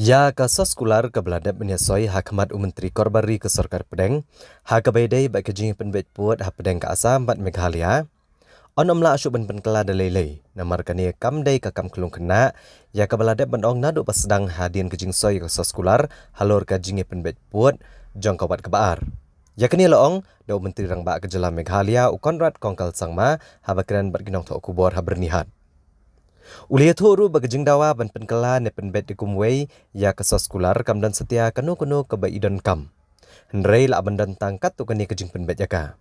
Ya kasus kular kebeladap menyasoi hakmat Menteri Korbari ke Sarkar Pedang, hakabedai bak kejing penbet puat ha Pedang ke Assam bat Meghalaya. Onomla asyuk ben Pynkylla dalai namarkani kamdai ka kam kelung kena, ya kebeladap benong naduk pasedang hadian kejing soi kasus kular halor kejing penbet puat jong kawat kebaar. Ya kini loong dau Menteri rang bak kejela Meghalaya u Conrad kongkal Sangma habakiran bat ginong tok kubor ha bernihat. Ulihat huru bagajing dawa ban Pynkylla ne penbet di kumwei ya kasos kular kam dan setia kanu ke baidon kam. Hendrei la abandan tangkat tu kani kejing penbet jaka.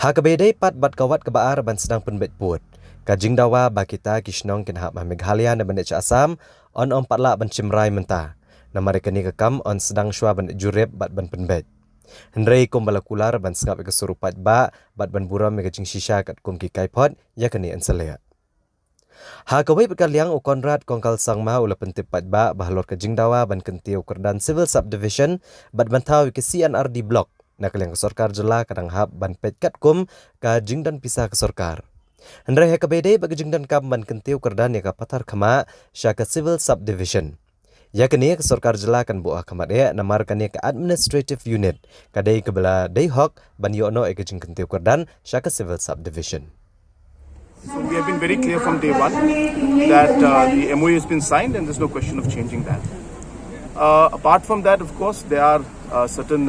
Ha kebedai pat bat kawat kebaar ban sedang penbet put. Kajing dawa bakita kisnong kin hak Meghalaya ne bandet Assam on patla ban cimrai mentah. Nama rekani kekam on sedang syua ban jurep bat ban penbet. Hendrei kum bala kular ban skap ke surupat bat ban buram me kejing shisha kat kum ki kaipot ya kani enselea. Ha kawai berkaliang u Conrad kongkal Sangma ula pentipat ba bahalor ke jingdawa ban kentiu kerdan civil subdivision bat bantau ke CNRD block nak kaliang ke Sarkar jela kadang hab ban petkat kum ka jingdan pisah ke Sarkar. Hendrai ha kabedai bagi jingdan kam ban kentiu kerdan ya ka patar kama sya ke civil subdivision. Ya kini ke Sarkar jela kan buah kamat ya namar kan ke administrative unit kadai ke bela dai hok ban yono ke jing kentiu kerdan sya ke civil subdivision. So we have been very clear from day one that the MOU has been signed and there's no question of changing that. Apart from that, of course, there are certain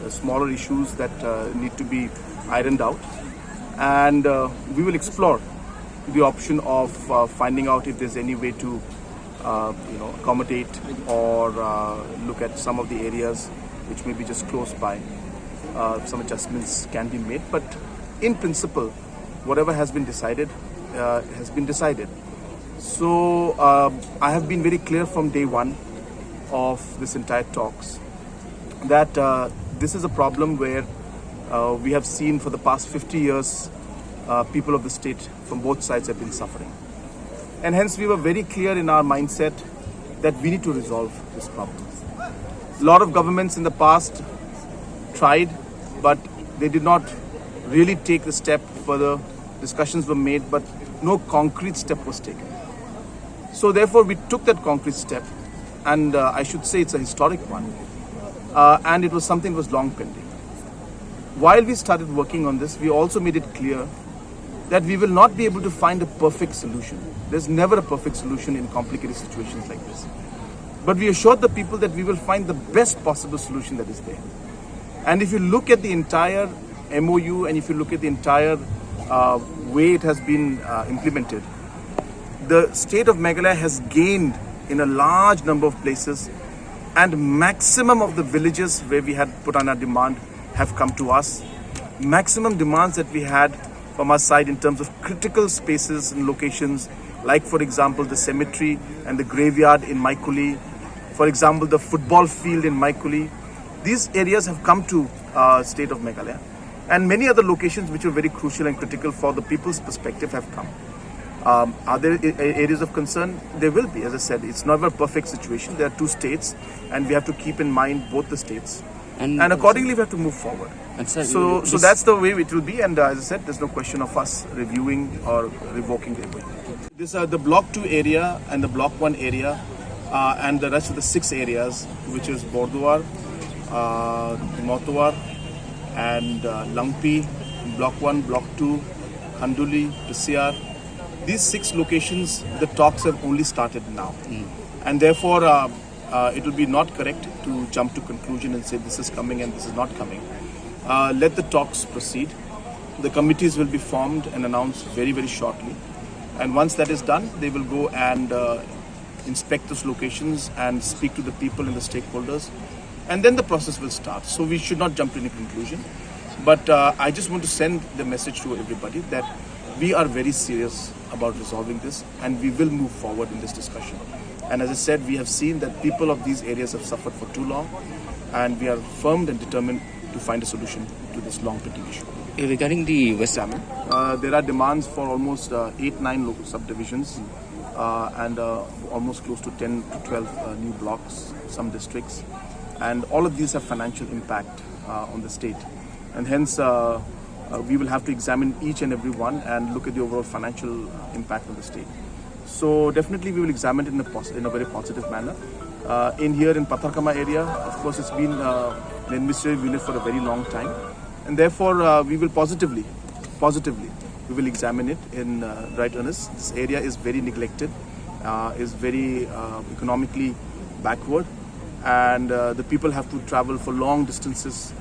smaller issues that need to be ironed out, and we will explore the option of finding out if there's any way to accommodate or look at some of the areas which may be just close by. Some adjustments can be made, but in principle, whatever has been decided has been decided. So I have been very clear from day one of this entire talks that this is a problem where we have seen for the past 50 years people of the state from both sides have been suffering. And hence we were very clear in our mindset that we need to resolve this problem. A lot of governments in the past tried, but they did not really take the step further. Discussions were made, but no concrete step was taken. So therefore, we took that concrete step, and I should say it's a historic one, and it was something that was long pending. While we started working on this, we also made it clear that we will not be able to find a perfect solution. There's never a perfect solution in complicated situations like this. But we assured the people that we will find the best possible solution that is there. And if you look at the entire MOU, and if you look at the entire way it has been implemented, the state of Meghalaya has gained in a large number of places, and maximum of the villages where we had put on our demand have come to us. Maximum demands that we had from our side in terms of critical spaces and locations, like for example the cemetery and the graveyard in Maikuli, for example the football field in Maikuli. These areas have come to state of Meghalaya. And many other locations which are very crucial and critical for the people's perspective have come. Are there areas of concern? There will be. As I said, it's never a perfect situation. There are two states, and we have to keep in mind both the states. And accordingly, we have to move forward. And so that's the way it will be. And as I said, there's no question of us reviewing or revoking the MOU. These are the Block 2 area and the Block 1 area, and the rest of the 6 areas, which is Bordwar, Motwar, and Lampi, Block 1, Block 2, Handuli, Pisiar. These 6 locations, the talks have only started now. And therefore, it will be not correct to jump to conclusion and say this is coming and this is not coming. Let the talks proceed. The committees will be formed and announced very, very shortly. And once that is done, they will go and inspect those locations and speak to the people and the stakeholders. And then the process will start. So we should not jump to any conclusion. But I just want to send the message to everybody that we are very serious about resolving this, and we will move forward in this discussion. And as I said, we have seen that people of these areas have suffered for too long, and we are firm and determined to find a solution to this long pending issue. Regarding the West Assam, there are demands for almost 8-9 local subdivisions and almost close to 10 to 12 new blocks, some districts. And all of these have financial impact on the state, and hence we will have to examine each and every one and look at the overall financial impact on the state. So definitely we will examine it in a very positive manner. In here in Patharkama area, of course, it's been an administrative unit for a very long time, and therefore we will positively, we will examine it in right earnest. This area is very neglected, is very economically backward, and the people have to travel for long distances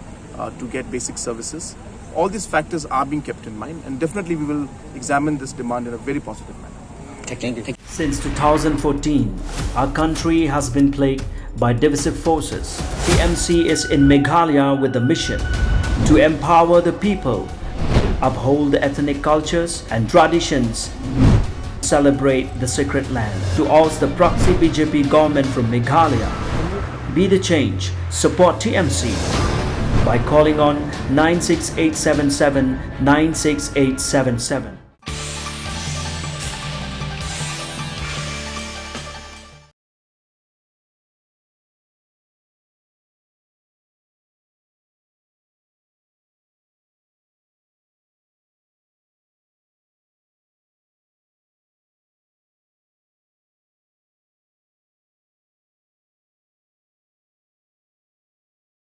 to get basic services. All these factors are being kept in mind, and definitely we will examine this demand in a very positive manner. Thank you. Since 2014, our country has been plagued by divisive forces. TMC is in Meghalaya with the mission to empower the people, uphold the ethnic cultures and traditions, celebrate the sacred land. To oust the proxy BJP government from Meghalaya, be the change, support TMC by calling on 96877 96877.